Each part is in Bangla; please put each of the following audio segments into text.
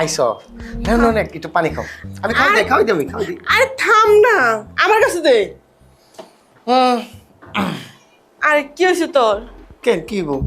আইসো না না না একটু পানি খাও আমি খাওয়াই দিই আরে থাম না আমার কাছে দে আরে কি হয়েছে তোর কেন কি গো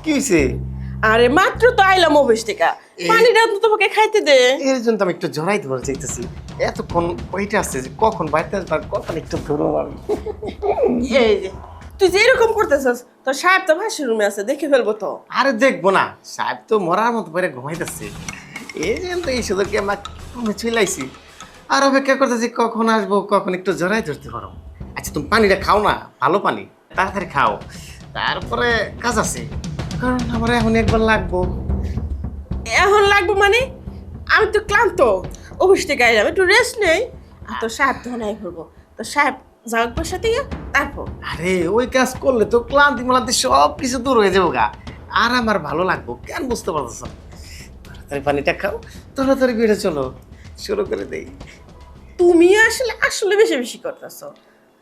কি হয়েছে আরে মাত্র তো আইলাম অফিস থেকে পানিটা তো তোমাকে খাইতে দে এর জন্য তো আমি একটু জড়াইতে বলে চাইতেছি এতক্ষণ ওইটা আসছে যে কখন বাড়িতে আসবার কখন একটু ধরো আমি এই যে তুই যে এরকম করতেছস তোর সাহেব তো ভাসির রুমে আছে দেখে ফেলবো তো আরে দেখবো না সাহেব তো মরার মতো করে ঘুমাইতেছে এই জন্য তো এই সুযোগে আমার চলাইছি আর অপেক্ষা করতেছি কখন আসবো কখন একটু জড়াই ধরতে পারো আচ্ছা তুমি পানিটা খাও না ভালো পানি তাড়াতাড়ি খাও তারপরে কাজ আছে কারণ আমার এখন একবার লাগবো এখন লাগবে মানে আমি তো ক্লান্ত অফিস থেকে আইলাম একটু রেস্ট নেই আর তোর সাহেব তো নাই করবো তোর সাহেব যাওয়ার সাথে তারপর আরে ওই কাজ করলে তো ক্লান্তি মালান্তি সব কিছু দূর হয়ে যাবো গা আর আমার ভালো লাগবো কেন বুঝতে পারতেছ তাড়াতাড়ি পানিটা খাও তাড়াতাড়ি বেড়ে চলো শুরু করে দেই তুমি আসলে আসলে বেশি বেশি করতেছো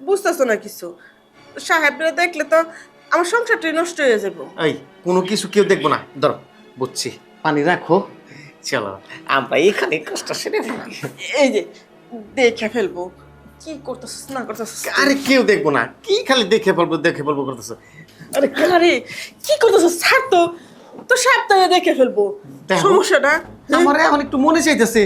বুঝতেছো না কিছু সাহেবরা দেখলে তো আমার সংসারটাই নষ্ট হয়ে যাবো এই কোনো কিছু কেউ দেখবো না ধরো বুঝছি পানি রাখো চলো আমরা এখানে কষ্ট সেরে ফেলি এই যে দেখে ফেলবো কি করতেছিস না করতেছিস আরে কেউ দেখবো না কি খালি দেখে বলবো করতেছো আরে আরে কি করতেছিস ছাড় তো তো সাহেব তো দেখে ফেলবো দেখো। সমস্যাটা আমার এখন একটু মনে চাইতেছে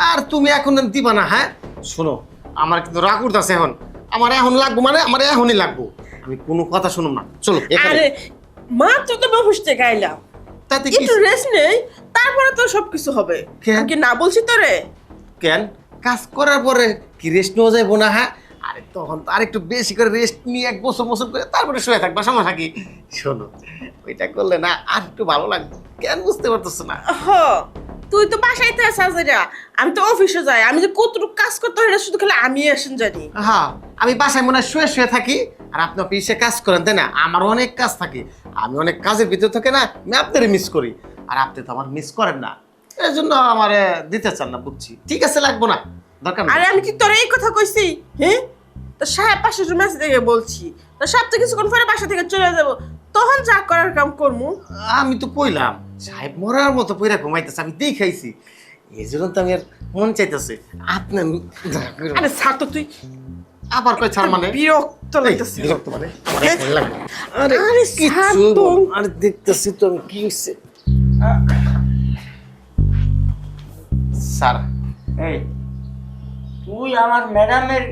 আর তুমি এখন দিবা না হ্যাঁ শোনো আমার কিন্তু রাগ উঠতেছে এখন আমার এখন লাগবো মানে আমার এখনই লাগবো আমি কোনো কথা শুনুম না চলো এখানে আরে মাত্র তো অফিস থেকে আইলাম তাতে কি একটু রেস্ট নেই তারপরে তো সবকিছু হবে কেন? আমি কি না বলছি তোরে কেন কাজ করার পরে কি রেস্ট নেওয়া যাবো না হ্যাঁ আরে তখন তো আর একটু বেশি করে রেস্ট নিয়ে এক বছর করে তারপরে শুয়ে থাকবা সমস্যা কি শোনো ওইটা করলে না আর একটু ভালো লাগবে কেন বুঝতে পারতেছো না হ তুই তো বাসাইতে আসাস আমি তো অফিসে যাই আমি যে কতটুকু কাজ করতে হয় এটা শুধু খালি আমি আসেন জানি হ্যাঁ আমি বাসায় মনে হয় শুয়ে থাকি আর আপনি অফিসে কাজ করেন তাই না আমার অনেক কাজ থাকে আমি অনেক কাজের ভিতর থেকে না আমি আপনারই মিস করি আর আপনি তো আমার মিস করেন না এই জন্য আমার দিতে চান না বুঝছি ঠিক আছে লাগবো না দরকার আরে নেই আমি কি তোর এই কথা কইছি হ্যাঁ তো সাহেব পাশে রুমে থেকে বলছি তো সাহেব তো কিছুক্ষণ পরে বাসা থেকে চলে যাব তখন যা করার কাম করমু আমি তো কইলাম সাহেব মরার মতো পয়রা ঘুমাইতেছে আমি দেখাইছি এই জন্য তো আমি আর মন চাইতেছে আপনি আরে ছাড় তো তুই আবার কই ছাড় মানে বিরক্ত এই, লাগতেছে বিরক্ত মানে আমার এখন লাগবে। আরে আরে কিচ্ছু ছাড় তো। আরে দেখতেছি তো আমি কি হইছে স্যার এই তুই আমার ম্যাডামের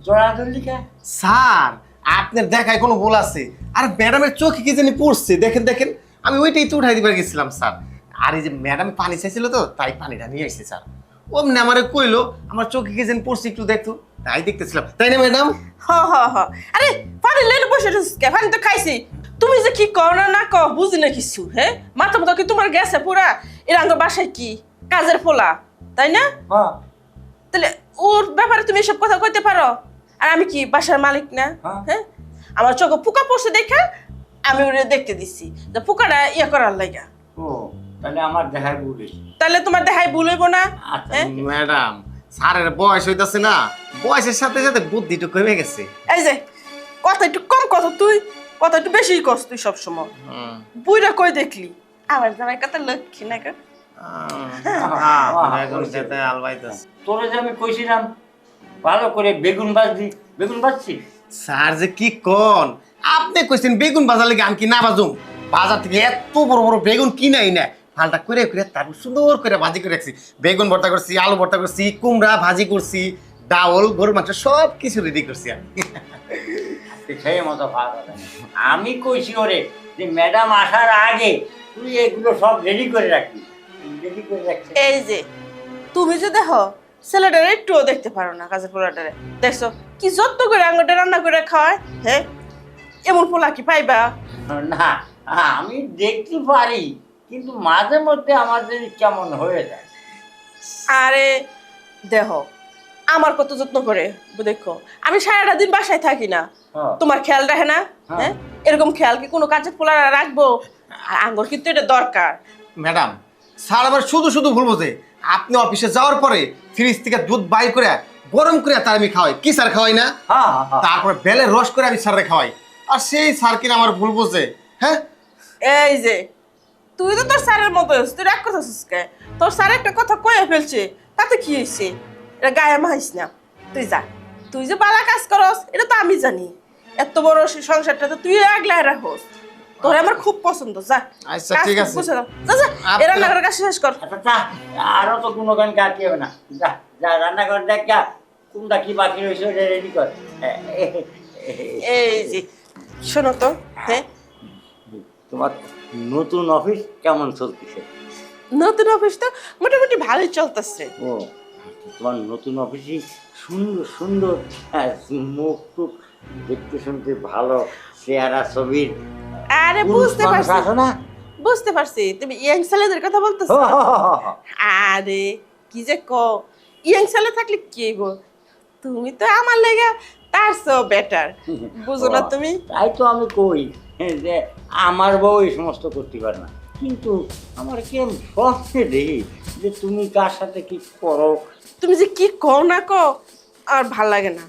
জড়া ধরলি কে স্যার আপনার দেখায় কোনো ভুল আছে আর ম্যাডামের চোখে কি জানি পড়ছে দেখেন আমি ওইটাই তো উঠাই দিবার গেছিলাম স্যার আর এই যে ম্যাডাম পানি চাইছিল তো তাই পানিটা নিয়ে আসছে স্যার অমনি আমারে কইলো আমার চোখে কি জানি পড়ছে একটু দেখতো তাই দেখতেছিলাম তাই না ম্যাডাম হ আরে পানি লইলে বসে রইছিস কে পানি তো খাইছি তুমি যে কি কও না না কও বুঝি না কিছু হ্যাঁ মাথা মতো কি তোমার গেছে পুরা এর আঙ্গ বাসায় কি কাজের পোলা তাই না হ্যাঁ তাহলে ওর ব্যাপারে তুমি এসব কথা কইতে পারো আর আমি কি বাসার মালিক না হ্যাঁ। হ্যাঁ আমার চোখে পোকা পড়ছে দেখা আমি ওরে দেখতে দিছি যে পোকাটা ইয়ে করার লাগা ও তাহলে আমার দেখার বুঝিস তাহলে তোমার দেখাই ভুল হইব না আচ্ছা হ্যাঁ ম্যাডাম স্যারের বয়স হইতাছে না বয়সের সাথে সাথে বুদ্ধিটা কমে গেছে এই যে কথা একটু কম কথা তুই কথা একটু বেশি কস তুই সবসময় বুইরা কই দেখলি আমার জামাই কথা লক্ষ্মী না গো এখন যেতে আলবাইতাছে তোরে যে আমি কইছিলাম ভালো করে বেগুন বাজছি স্যার যে কি কোন আপনি কইছেন বেগুন বাজার লাগে আমি কি না বাজুম বাজার থেকে এত বড় বড় বেগুন কিনাই না ফালটা করে তারপর সুন্দর করে ভাজি করে রাখছি বেগুন ভর্তা করছি আলু ভর্তা করছি কুমড়া ভাজি করছি ডাউল গরুর মাংস সব কিছু রেডি করছি আমি সেই মতো ভালো আমি কইছি ওরে যে ম্যাডাম আসার আগে তুই এগুলো সব রেডি করে রাখবি রেডি করে রাখছি এই যে তুমি যে দেখো ছেলেটারে একটুও দেখতে পারো না কাজের পোলাটারে দেখছো কি যত্ন করে আঙ্গুটা রান্না করে খাওয়ায় হ্যাঁ এমন পোলা কি পাইবা না আমি দেখতে পারি কিন্তু মাঝে মধ্যে আমাদের কেমন হয়ে যায় আরে দেখো আমার কত যত্ন করে দেখো আমি সারাটা দিন বাসায় থাকি না হ্যাঁ। তোমার খেয়াল রাখে না হ্যাঁ এরকম খেয়াল কি কোনো কাজের পোলা রাখবো আর আঙ্গুর কিন্তু এটা দরকার ম্যাডাম স্যার আবার শুধু ভুল বোঝে আপনি অফিসে যাওয়ার পরে ফ্রিজ থেকে দুধ বাইর করে গরম করে তার আমি খাওয়াই কি স্যার খাওয়াই না হ্যাঁ তারপরে বেলের রস করে আমি স্যারে খাওয়াই আর সেই স্যার কিনা আমার ভুল বোঝে হ্যাঁ এই যে তুই তো তোর স্যারের মতো হইছিস, তুই রাগ করতেছিস কে? তোর স্যার একটা কথা কয়ে ফেলছে, তাতে কি হয়েছে? এটা গায়ে মাহিস না। তুই যা, তুই যে বালা কাজ করস এটা তো আমি জানি। এত বড় সংসারটা তো তুই আগলায় রাখোস। তোর আমার খুব পছন্দ। যা আচ্ছা, কাজ ঠিক খুব আছে। পছন্দ। যা যা, আপনার- এরা রান্নাঘরের কাজ শেষ কর। আচ্ছা যা, আরো তো কোনো গান গাইতে হবে না। যা যা রান্না কর, দেখ যা কোনটা কি বাকি রয়েছে ওটা রেডি কর। এই যে শোনো তো, হ্যাঁ, তোমার নতুন অফিস কেমন চলতেছে? নতুন অফিস তো মোটামুটি ভালোই চলতেছে। ও, তোমার নতুন অফিসই সুন্দর সুন্দর, হ্যাঁ, মুখ টুক দেখতে শুনতে ভালো, চেহারা ছবির আরে পুরুষ বুঝতে মানুষ পারছি, আছে না? বুঝতে পারছি তুমি ইয়াং ছেলেদের কথা বলতেছো। ও, হো, হো, হো, হো। আরে কি যে ইয়াং ছেলে থাকলে কি হইব, তুমি তো আমার লেগে তার সো বেটার, বুঝো না তুমি? তাই তো আমি কই যে আমার বউ এই সমস্ত করতে পারে না, কিন্তু আমার কেমন স্বপ্নে দেখি যে তুমি কার সাথে কি করো। তুমি যে কি কও না কও আর ভাল লাগে না।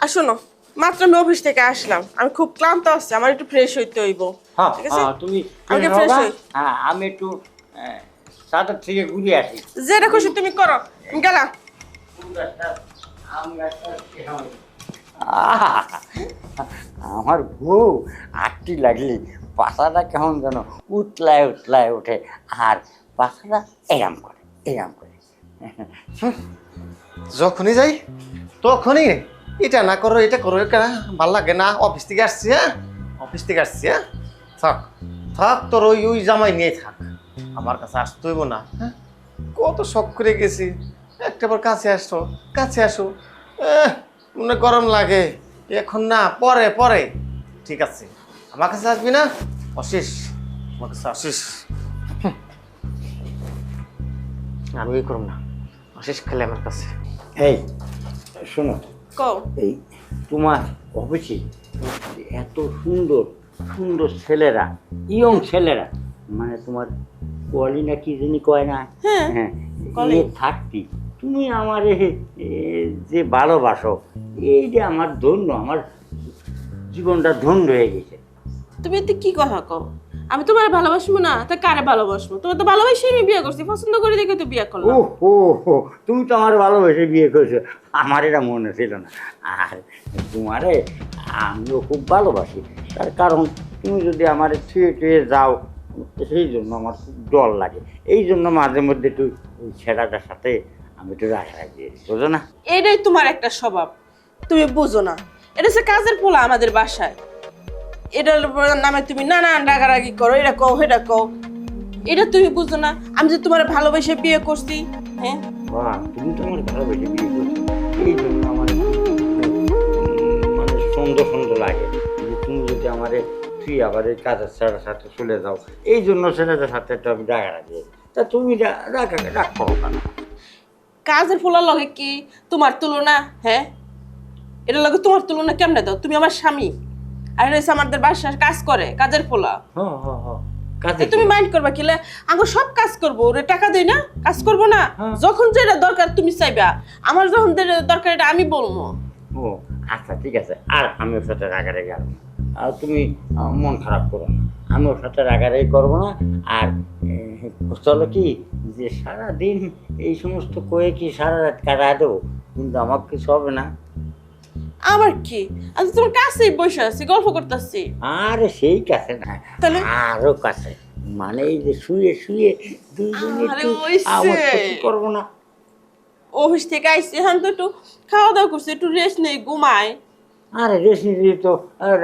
আর শোনো, মাত্র আমি অফিস থেকে আসলাম, আমি খুব ক্লান্ত আছি, আমার একটু ফ্রেশ হইতে হইব। হ্যাঁ ঠিক আছে, হ্যাঁ, তুমি আগে হও fresh না? হই। হ্যাঁ, আমি একটু সাদার থেকে ঘুরে আসি। যেটা খুশি তুমি করো, আমি গেলাম। আমার বউ আটটি লাগলি পাতাটা কেমন যেন উতলায় উতলায় ওঠে, আর পাতাটা এরাম করে এরাম করে। যখনই যাই তখনই এটা না করো, এটা করো, এটা ভাল লাগে না। অফিস থেকে আসছি, হ্যাঁ, অফিস থেকে আসছি, হ্যাঁ, থাক থাক, তোর ওই ওই জামাই নিয়ে থাক, আমার কাছে আসতে হইব না। হ্যাঁ, কত শখ করে গেছি, একটাবার কাছে আসো, কাছে আসো। মনে গরম লাগে এখন না, পরে পরে। ঠিক আছে, আমার কাছে আসবি না? অশিস, আমার কাছে আসিস। আমি ওই করব না, অশিস খেলে আমার কাছে। এই শোনো, কও। এই তোমার অফিসে এত সুন্দর সুন্দর ছেলেরা, ইয়ং ছেলেরা, মানে তোমার কলি না কি জানি কয় না, হ্যাঁ, হ্যাঁ, কলি। এ থাকতি তুমি আমার যে ভালোবাসো, এই যে আমার ধন্য, আমার জীবনটা ধন্য হয়ে গেছে। তুমি এতে কি কথা কও? আমি তোমার ভালোবাসবো না তা কারে ভালোবাসবো? তোমার তো ভালোবাসি আমি বিয়ে করছি, পছন্দ করে দেখে তো বিয়ে ও করলাম। হো হো, তুমি তো আমার ভালোবেসে বিয়ে করেছো, আমার এটা মনে ছিল না। আর তোমারে আমিও খুব ভালোবাসি, তার কারণ তুমি যদি আমার ছুঁয়ে টুয়ে যাও, সেই জন্য আমার খুব ডর লাগে। এই জন্য মাঝে মধ্যে একটু ওই ছেলেটার সাথে আমি একটু রাগারাগি, বুঝো না? এটাই তোমার একটা স্বভাব, তুমি বুঝো না। এটা হচ্ছে কাজের পোলা আমাদের বাসায়, এটার নামে তুমি নানান রাগারাগি করো, এটা কও সেটা কও, এটা তুমি বুঝো না। আমি যে তোমার ভালোবেসে বিয়ে করছি, হ্যাঁ, বাহ, তুমি তো আমার ভালোবেসে বিয়ে করছো, এই জন্য আমার মানে সুন্দর সুন্দর লাগে যে তুমি যদি আমার তুই আবার এই কাজের ছেলের সাথে চলে যাও, এই জন্য ছেলেদের সাথে একটু আমি রাগারাগি। তা তুমি রাগ করো কেন? কাজের পোলার লগে কি তোমার তুলনা? হ্যাঁ, এটার লগে তোমার তুলনা কেমনে দাও? তুমি আমার স্বামী, আর এটা হচ্ছে আমাদের বাসায় কাজ করে কাজের পোলা। হ্যাঁ হ্যাঁ হ্যাঁ, কাজে তুমি মাইন্ড করবা কিলে? আগে সব কাজ করবো, ওরে টাকা দেই না, কাজ করবো না? হ্যাঁ। যখন যেটা দরকার তুমি চাইবা, আমার যখন যেটা দরকার এটা আমি বলবো। ও আচ্ছা ঠিক আছে, আর আমি ওর সাথে রাগারাগি আর আর তুমি মন খারাপ করো না, আমি ওর সাথে রাগারাগি করবো না। আর চলো কি যে সারাদিন এই সমস্ত কয়ে কি সারা রাত কাটায় দেবো, কিন্তু আমার কিছু হবে না। আবার কি, আচ্ছা তোমার কাছেই বসে আছি, গল্প করতেছি। আরে সেই কাছে না, তাহলে? আরো কাছে, মানে এই যে শুয়ে শুয়ে দুইজনে আরে একটু ওইসে। আমার তো কি করবো না। অফিস থেকে আইসি, এখন তো একটু খাওয়া দাওয়া করছি, একটু রেস্ট নেই, ঘুমাই। আরে রেস্ট নিলে তো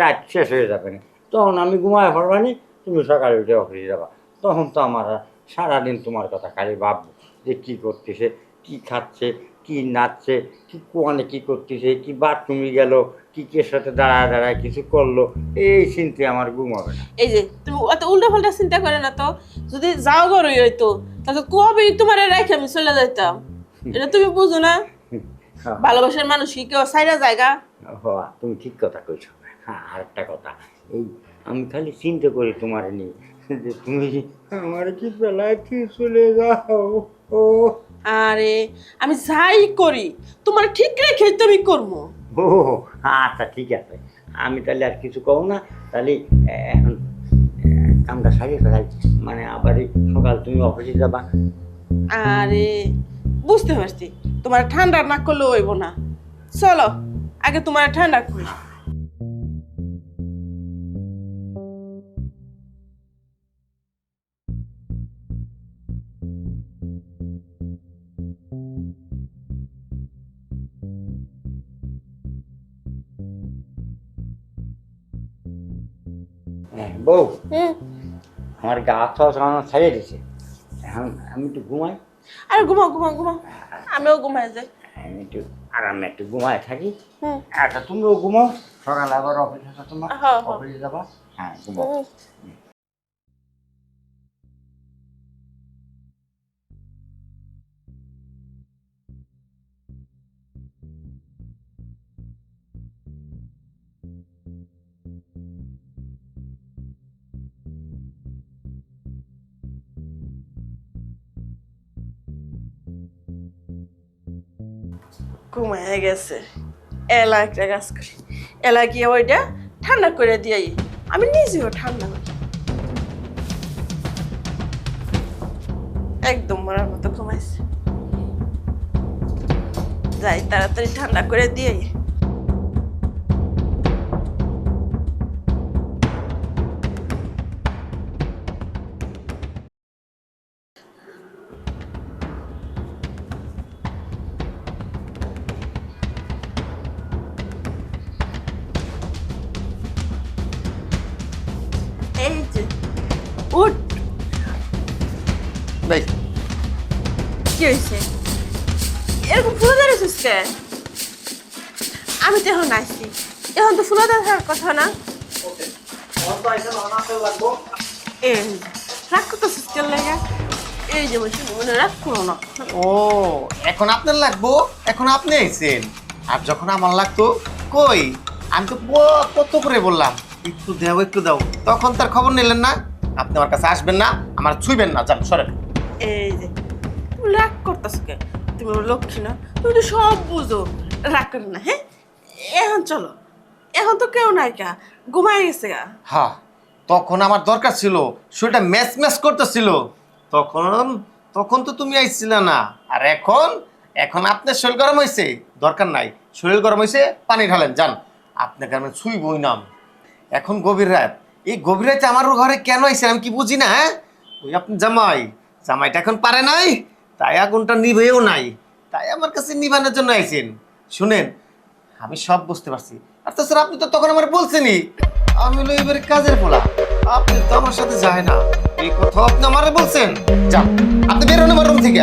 রাত শেষ হয়ে যাবে না, তখন আমি ঘুমায় পড়বানি, তুমি সকালে উঠে অফিসে যাবা, তখন তো আমার আর সারাদিন তোমার কথা খালি ভাববো যে কী করতেছে, কি খাচ্ছে, কি নাচছে, কি কোয়ানে কি করতেছে, কি বাথরুমে গেল, কি কে সাথে দাঁড়ায় দাঁড়ায় কিছু করলো, এই চিন্তে আমার ঘুম হবে না। এই যে তুমি অত উল্টা পাল্টা চিন্তা করে না তো, যদি যাও ঘরই হইতো তাহলে কবে তোমার রেখে আমি চলে যাইতাম। এটা তুমি বুঝো না? ভালোবাসার মানুষ কি কেউ সাইরা জায়গা? হ্যাঁ, তুমি ঠিক কথা কইছো। হ্যাঁ, আর একটা কথা, এই আমি খালি চিন্তা করি তোমার নিয়ে, যে তুমি আমার কি বেলায় কি চলে যাও। ও আরে আমি যাই করি তোমার ঠিক রেখে তো আমি করবো। ও আচ্ছা ঠিক আছে, আমি তাহলে আর কিছু কব না, তাহলে এখন কামটা সারিয়ে ফেলাই, মানে আবার এই সকাল তুমি অফিসে যাবা। আরে বুঝতে পারছি, তোমার ঠান্ডা না করলে হইব না। চলো আগে তোমার ঠান্ডা করি। হ্যাঁ বউ, হুম। আমার গা খাওয়া ছাড়িয়ে দিছে, এখন আমি একটু ঘুমাই। আরে ঘুমাও ঘুমাও ঘুমাও, আমিও ঘুমাই যাই। আমি একটু আরামে একটু ঘুমায় থাকি। হুম। আচ্ছা তুমিও ঘুমাও, সকালে আবার অফিসে আছে তোমার, হ্যাঁ, হ্যাঁ। অফিসে যাবা। হ্যাঁ ঘুমাও। হুম। ঘুমায় গেছে। এলা একটা কাজ করি, এলা গিয়ে ওইটা ঠান্ডা করে দিয়াই, আমি নিজেও ঠান্ডা করি। একদম মরার মতো ঘুমাইছে। যাই তাড়াতাড়ি ঠান্ডা করে দিয়াই। এই যে উঠ। ভাই কি হয়েছে এরকম ফুলে দাঁড়িয়েছিস কে? আমি তো এখন আসছি, এখন তো ফুলে দেখার কথা না। এই রাগ করতেছিস কেন লেগে? এই যে বসে মনে রাগ করো না। ও এখন আপনার লাগবো, এখন আপনি আইছেন। আর যখন আমার লাগতো কই, আমি তো কত করে বললাম একটু দাও একটু দাও, তখন তার খবর নিলেন না। আপনি আমার কাছে আসবেন না, আমার ছুঁইবেন না, যান সরেন। এই যে তুমি রাগ করতেছ কে? তুমি আমার লক্ষ্মী না, তুমি তো সব বুঝো। রাগ করে না, হ্যাঁ? এখন চলো, এখন তো কেউ নাই কা, ঘুমাই গেছে গা। হ্যাঁ তখন আমার দরকার ছিল, শরীরটা ম্যাচ ম্যাচ করতেছিল, তখন তখন তো তুমি আইছিলে না। আর এখন এখন আপনার শরীর গরম হয়েছে, দরকার নাই। শরীর গরম হয়েছে, পানি ঢালেন, যান। আপনাকে আমি ছুঁইবই নাম। এখন গভীর রাত, এই গভীর রাতে আমার ঘরে কেন আইছেন আমি কি বুঝি না, হ্যাঁ? ওই আপনি জামাইটা এখন পারে নাই, তাই আগুনটা নিভেও নাই, তাই আমার কাছে নিভানোর জন্য আইছেন। শুনেন, আমি সব বুঝতে পারছি। আর তাছাড়া আপনি তো তখন আমার বলছেনই আমি হলো এবারে কাজের পোলা, আপনি তো আমার সাথে যায় না, এই কথা আপনি আমারে বলছেন। যান, আপনি বেরোন আমার রুম থেকে।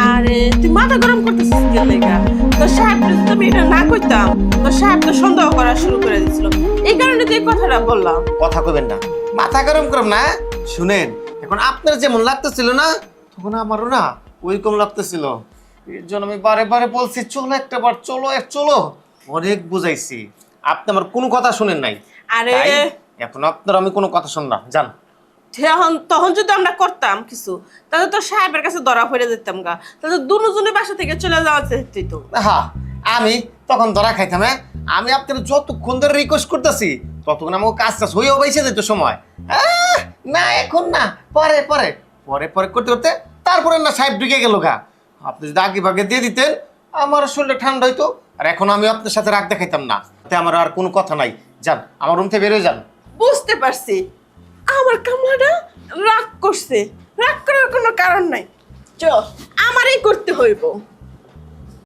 আরে তুই মাথা গরম করতেছিস কেন লেগা? তোর সাহেব যদি তুমি এটা না কইতাম, তোর সাহেব তো সন্দেহ করা শুরু করে দিছিল। এই কারণে তো এই কথাটা বললাম। কথা কইবেন না, মাথা গরম করব না। শুনেন, এখন আপনার যেমন লাগতেছিল না, তখন আমারও না ওইরকম লাগতেছিল। এর জন্য আমি বারে বারে বলছি চলো একটা বার, চলো। অনেক বুঝাইছি, আপনি আমার কোনো কথা শুনেন নাই। আরে তাই এখন আপনার আমি কোনো কথা শুন না, যান। তখন যদি আমরা করতাম কিছু, তাহলে তো সাহেবের কাছে ধরা পড়ে যেতাম গা, তাহলে দুজনে বাসা থেকে চলে যাওয়া যেত। হ্যাঁ আমি তখন ধরা খাইতাম, হ্যাঁ? আমি আপনার যতক্ষণ ধরে রিকোয়েস্ট করতেছি ততক্ষণ আমাকে কাজটা হয়েও বাইসে যেত সময়। না এখন না, পরে পরে পরে পরে করতে করতে তারপরে না সাহেব ঢুকে গেল গা। আপনি যদি আগে ভাগে দিয়ে দিতেন আমার শরীরটা ঠান্ডা হইতো, আর এখন আমি আপনার সাথে রাগ দেখাইতাম না। তাতে আমার আর কোনো কথা নাই, যান আমার রুম থেকে বেরোয় যান। বুঝতে পারছি, আমার কামলাটা রাগ করছে, রাগ করার কোনো কারণ নাই। চল আমারই করতে হইব।